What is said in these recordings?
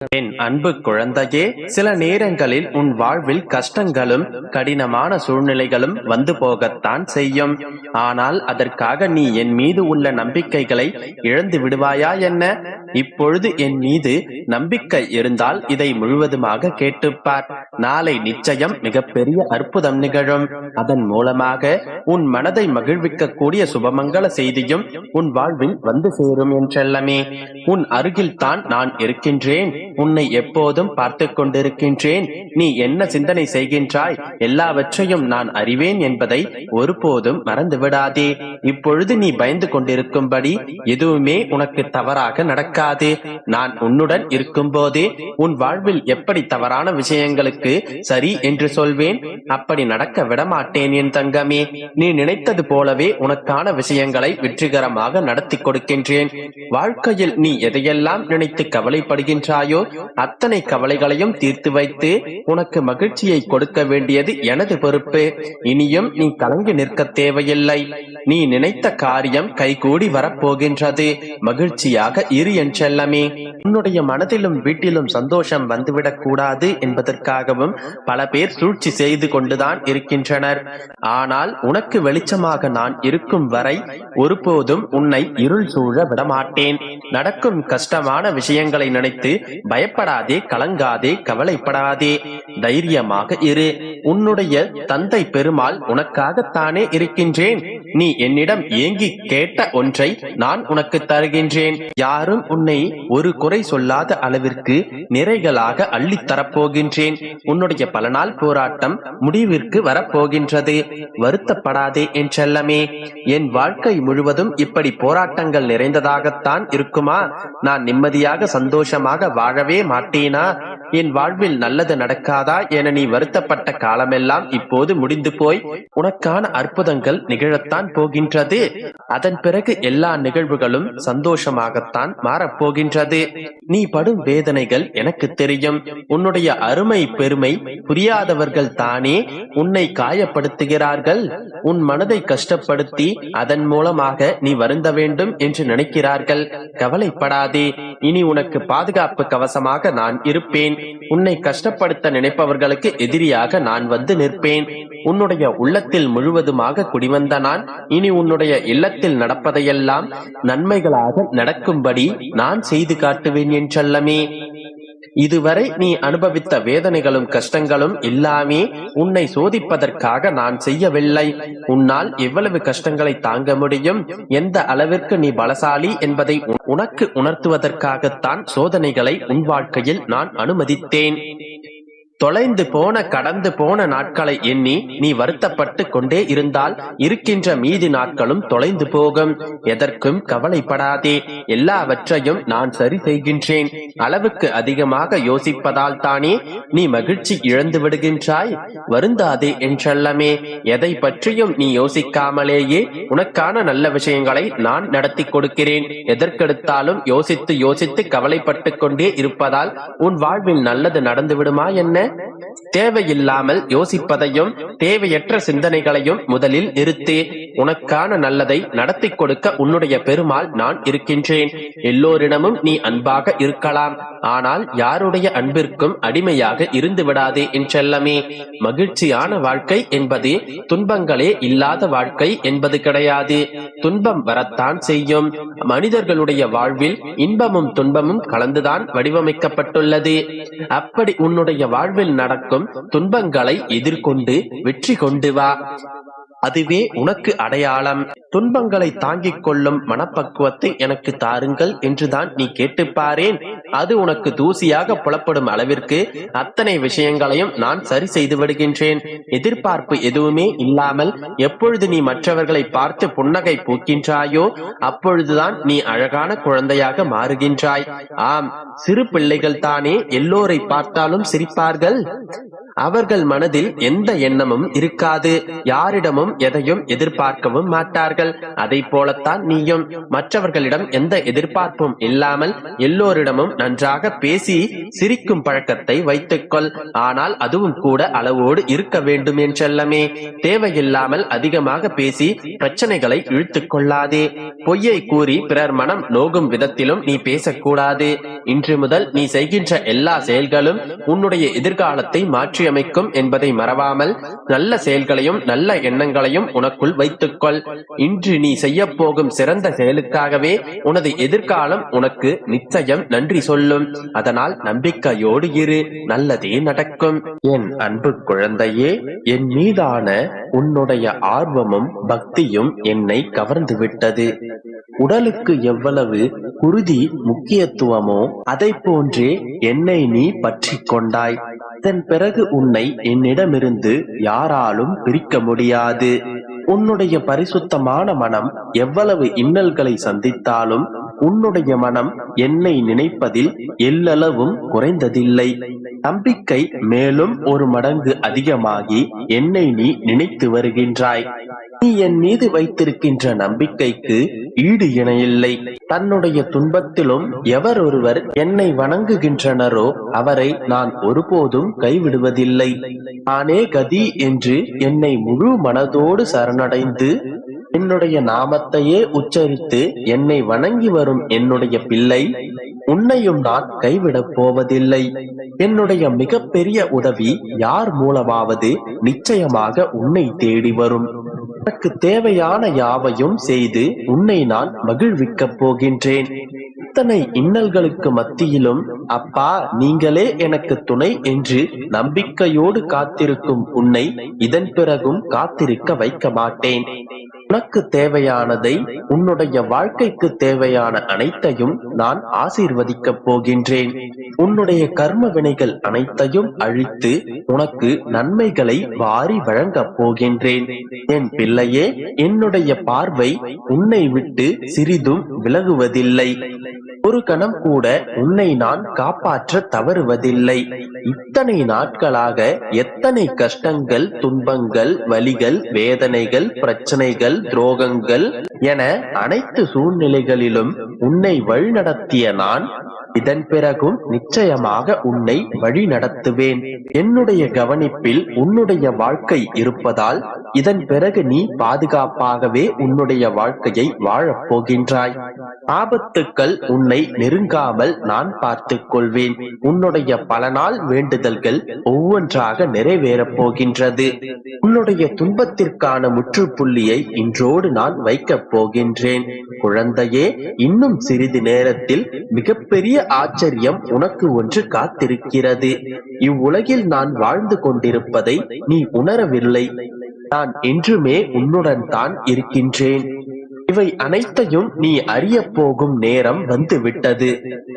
என் அன்பு குழந்தையே, சில நேரங்களில் உன் வாழ்வில் கஷ்டங்களும் கடினமான சூழ்நிலைகளும் வந்து போகத்தான் செய்யும். ஆனால் அதற்காக நீ என் மீது உள்ள நம்பிக்கைகளை இழந்து விடுவாயா என்ன? இப்பொழுது என் மீது நம்பிக்கை இருந்தால் இதை முழுவதுமாக கேட்டுப்பார். நாளை நிச்சயம் மிகப்பெரிய அற்புதம் நிகழும். அதன் மூலமாக உன் மனதை மகிழ்விக்க கூடிய சுபமங்கள செய்தியும் உன் வாழ்வில் வந்து சேரும் என்றெல்லாமே. உன் அருகில் தான் நான் இருக்கின்றேன். உன்னை எப்போதும் பார்த்து கொண்டிருக்கின்றேன். நீ என்ன சிந்தனை செய்கின்றாய், எல்லாவற்றையும் நான் அறிவேன் என்பதை ஒருபோதும் மறந்து விடாதே. இப்பொழுது நீ பயந்து கொண்டிருக்கும்படி எதுவுமே உனக்கு தவறாக நடக்காது. நான் உன்னுடன் இருக்கும் போதே உன் வாழ்வில் எப்படி தவறான விஷயங்களுக்கு சரி என்று சொல்வேன், அப்படி நடக்க விடமாட்டேன் என் தங்கமே. நீ நினைத்தது போலவே உனக்கான விஷயங்களை வெற்றிகரமாக நடத்தி கொடுக்கின்றேன். வாழ்க்கையில் நீ எதையெல்லாம் நினைத்து கவலைப்படுகின்றாயோ அத்தனை கவலைகளையும் தீர்த்து வைத்து உனக்கு மகிழ்ச்சியை கொடுக்க வேண்டியது எனது பொறுப்பு. இனியும் நீ கலங்கி நிற்க தேவையில்லை. நீ நினைத்த காரியம் கைகூடி வரப்போகின்றது. மகிழ்ச்சியாக இரு என் செல்லமே. உன்னுடைய மனதிலும் வீட்டிலும் சந்தோஷம் வந்துவிடக் கூடாது என்பதற்காகவும் பல பேர் சூழ்ச்சி செய்து கொண்டுதான் இருக்கின்றனர். ஆனால் உனக்கு வெளிச்சமாக நான் இருக்கும் வரை ஒருபோதும் உன்னை இருள் சூழ விடமாட்டேன். நடக்கும் கஷ்டமான விஷயங்களை நினைத்து பயப்படாதே, கலங்காதே, கவலைப்படாதே. தைரியமாக இரு. உன்னுடைய தந்தை பெருமாள் உனக்காகத்தானே இருக்கின்றேன். நீ என்னிடம் ஏங்கி கேட்ட ஒன்றை நான் உனக்கு தருகின்றேன். யாரும் உன்னை ஒரு குறை சொல்லாத அளவிற்கு நிறைகளாக அள்ளித்தரப்போகின்றேன். உன்னுடைய பல நாள் போராட்டம் முடிவிற்கு வரப்போகின்றது. வருத்தப்படாதே என் செல்லமே. என் வாழ்க்கை முழுவதும் இப்படி போராட்டங்கள் நிறைந்ததாகத்தான் இருக்குமா? நான் நிம்மதியாக சந்தோஷமாக வாழவே மாட்டேனா? என் வாழ்வில் நல்லது நடக்காதா என நீ வருத்தப்பட்ட காலமெல்லாம் இப்போது முடிந்து போய் உனக்கான அற்புதங்கள் நிகழத்தான் போகின்றது. அதன் பிறகு எல்லா நிகழ்வுகளும் சந்தோஷமாகத்தான் மாறப்போகின்றது. நீ படும் வேதனைகள் எனக்கு தெரியும். உன்னுடைய அருமை பெருமை புரியாதவர்கள் தானே உன்னை காயப்படுத்துகிறார்கள். உன் மனதை கஷ்டப்படுத்தி அதன் மூலமாக நீ வருந்த வேண்டும் என்று நினைக்கிறார்கள். கவலைப்படாதே. இனி உனக்கு பாதுகாப்பு கவசமாக நான் இருப்பேன். உன்னை கஷ்டப்படுத்த நினைப்பவர்களுக்கு எதிரியாக நான் வந்து நிற்பேன். உன்னுடைய உள்ளத்தில் முழுவதுமாக குடிவந்த நான் இனி உன்னுடைய இல்லத்தில் நடப்பதையெல்லாம் நன்மைகளாக நடக்கும்படி நான் செய்து காட்டுவேன் என் செல்லமே. இதுவரை நீ அனுபவித்த வேதனைகளும் கஷ்டங்களும் எல்லாமே உன்னை சோதிப்பதற்காக நான் செய்யவில்லை. உன்னால் எவ்வளவு கஷ்டங்களை தாங்க முடியும், எந்த அளவிற்கு நீ பலசாலி என்பதை உனக்கு உணர்த்துவதற்காகத்தான் சோதனைகளை உன் வாழ்க்கையில் நான் அனுமதித்தேன். தொலைந்து போன கடந்து போன நாட்களை எண்ணி நீ வருத்தப்பட்டு கொண்டே இருந்தால் இருக்கின்ற மீதி நாட்களும் தொலைந்து போகும். எதற்கும் கவலைப்படாதே. எல்லாவற்றையும் நான் சரி செய்கின்றேன். அளவுக்கு அதிகமாக யோசிப்பதால் தானே நீ மகிழ்ச்சி இழந்து விடுகின்றாய். வருந்தாதே என்றல்லமே. எதை பற்றியும் நீ யோசிக்காமலேயே உனக்கான நல்ல விஷயங்களை நான் நடத்தி கொடுக்கிறேன். எதற்கெடுத்தாலும் யோசித்து யோசித்து கவலைப்பட்டு கொண்டே இருப்பதால் உன் வாழ்வில் நல்லது நடந்து விடுமா என்ன? தேவையில்லாமல் யோசிப்பதையும் தேவையற்ற சிந்தனைகளையும் முதலில் நிறுத்து. உனக்கான நல்லதை நடத்தி கொடுக்க உன்னுடைய பெருமாள் நான் இருக்கின்றேன். எல்லோரிடமும் நீ அன்பாக இருக்கலாம். ஆனால் யாருடைய அன்பிற்கும் அடிமையாக இருந்து விடாதே என் செல்லமே. மகிழ்ச்சியான வாழ்க்கை என்பது துன்பங்களே இல்லாத வாழ்க்கை என்பது கிடையாது. துன்பம் வரத்தான் செய்யும். மனிதர்களுடைய வாழ்வில் இன்பமும் துன்பமும் கலந்துதான் வடிவமைக்கப்பட்டுள்ளது. அப்படி உன்னுடைய வாழ்வில் நடக்கும் துன்பங்களை எதிர்கொண்டு வெற்றி கொண்டு வா. அதுவே உனக்கு அடையாளம். துன்பங்களை தாங்கிக் கொள்ளும் மனப்பக்குவத்தை எனக்கு தாருங்கள் என்றுதான் நீ கேட்டுப்பாரேன். அது உனக்கு தூசியாக புலப்படும் அளவிற்கு அத்தனை விஷயங்களையும் நான் சரி செய்து விடுகின்றேன். எதிர்பார்ப்பு எதுவுமே இல்லாமல் எப்பொழுது நீ மற்றவர்களை பார்த்து புன்னகை பூக்கின்றாயோ அப்பொழுதுதான் நீ அழகான குழந்தையாக மாறுகின்றாய். ஆம், சிறு பிள்ளைகள் தானே எல்லோரை பார்த்தாலும் சிரிப்பார்கள். அவர்கள் மனதில் எந்த எண்ணமும் இருக்காது. யாரிடமும் எதையும் எதிர்பார்க்கவும் மாட்டார்கள். அதை போலத்தான் நீயும் மற்றவர்களிடம் எந்த எதிர்பார்ப்பும் இல்லாமல் எல்லோரிடமும் நன்றாக பேசி சிரிக்கும் பழக்கத்தை வைத்துக்கொள். ஆனால் அதுவும் கூட அளவோடு இருக்க வேண்டும் என் செல்லமே. தேவையில்லாமல் அதிகமாக பேசி பிரச்சனைகளை இழுத்துக் கொள்ளாதே. பொய்யை கூறி பிறர் மனம் நோகும் விதத்திலும் நீ பேசக்கூடாது. இன்று முதல் நீ செய்கின்ற எல்லா செயல்களும் உன்னுடைய எதிர்காலத்தை மாற்றியமைக்கும் என்பதை மறவாமல் நல்ல செயல்களையும் நல்ல எண்ணங்களையும் உனக்குள் வைத்துக்கொள். இன்று நீ செய்ய போகும் சிறந்த செயலுக்காகவே உனது எதிர்காலம் உனக்கு நிச்சயம் நன்றி சொல்லும். அதனால் நம்பிக்கையோடு இரு, நல்லதே நடக்கும். என் அன்பு குழந்தையே, என் மீதான உன்னுடைய ஆர்வமும் பக்தியும் என்னை கவர்ந்து விட்டது. உடலுக்கு எவ்வளவு குருதி முக்கியத்துவமோ அதை போன்றே என்னை நீ பற்றி கொண்டாய். இதன் பிறகு உன்னை என்னிடமிருந்து யாராலும் பிரிக்க முடியாது. உன்னுடைய பரிசுத்தமான மனம் எவ்வளவு இன்னல்களை சந்தித்தாலும் உன்னுடைய மனம் என்னை நினைப்பதில் எல்லளவும் குறைந்ததில்லை. நம்பிக்கை மேலும் ஒரு மடங்கு அதிகமாகி என்னை நீ நினைத்து வருகின்றாய். நீ என் மீது வைத்திருக்கின்ற நம்பிக்கைக்கு ஈடு இணையில்லை. தன்னுடைய துன்பத்திலும் எவர் ஒருவர் என்னை வணங்குகின்றனரோ அவரை நான் ஒருபோதும் கைவிடுவதில்லை. நானே கதி என்று என்னை முழு மனதோடு சரணடைந்து என்னுடைய நாமத்தையே உச்சரித்து என்னை வணங்கி வரும் என்னுடைய பிள்ளை, உன்னையும் நான் கைவிடப் போவதில்லை. என்னுடைய மிகப்பெரிய உதவி யார் மூலமாவது நிச்சயமாக உன்னை தேடி வரும். எனக்கு தேவையான யாவையும் செய்து உன்னை நான் மகிழ்விக்கப் போகின்றேன். இத்தனை இன்னல்களுக்கு மத்தியிலும் அப்பா நீங்களே எனக்கு துணை என்று நம்பிக்கையோடு காத்திருக்கும் உன்னை இதன் பிறகும் காத்திருக்க வைக்க மாட்டேன். உனக்கு தேவையானதை, உன்னுடைய வாழ்க்கைக்கு தேவையான அனைத்தையும் நான் ஆசீர்வதிக்கப் போகின்றேன். உன்னுடைய கர்ம வினைகள் அனைத்தையும் அழித்து உனக்கு நன்மைகளை வாரி வழங்கப் போகின்றேன். என் பிள்ளையே, என்னுடைய பார்வை உன்னை விட்டு சிறிதும் விலகுவதில்லை. ஒரு கணம் கூட உன்னை நான் காப்பாற்ற தவறுவதில்லை. இத்தனை நாட்களாக எத்தனை கஷ்டங்கள், துன்பங்கள், வலிகள், வேதனைகள், பிரச்சனைகள், துரோகங்கள் என அனைத்து சூழ்நிலைகளிலும் உன்னை வழிநடத்திய நான் இதன் பிறகும் நிச்சயமாக உன்னை வழி நடத்துவேன். என்னுடைய கவனிப்பில் உன்னுடைய வாழ்க்கை இருப்பதால் இதன் பிறகு நீ பாதுகாப்பாகவே உன்னுடைய வாழ்க்கையை வாழப் போகின்றாய். ஆபத்துக்கள் உன்னை நெருங்காமல் நான் பார்த்துக் கொள்வேன். உன்னுடைய பல நாள் வேண்டுதல்கள் ஒவ்வொன்றாக நிறைவேறப் போகின்றது. உன்னுடைய துன்பத்திற்கான முற்றுப்புள்ளியை இன்றோடு நான் வைக்கப் போகின்றேன். குழந்தையே, இன்னும் சிறிது நேரத்தில் மிகப்பெரிய ஆச்சரியம் உனக்கு ஒன்று காத்திருக்கிறது. இவ்வுலகில் நான் வாழ்ந்து கொண்டிருப்பதை நீ உணரவில்லை. நான் என்றுமே உன்னுடன் தான் இருக்கின்றேன். இவை அனைத்தையும் நீ அறிய போகும் நேரம் வந்து விட்டது.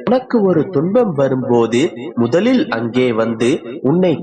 உனக்கு ஒரு துன்பம் வரும்போது முதலில் அங்கே வந்து உன்னை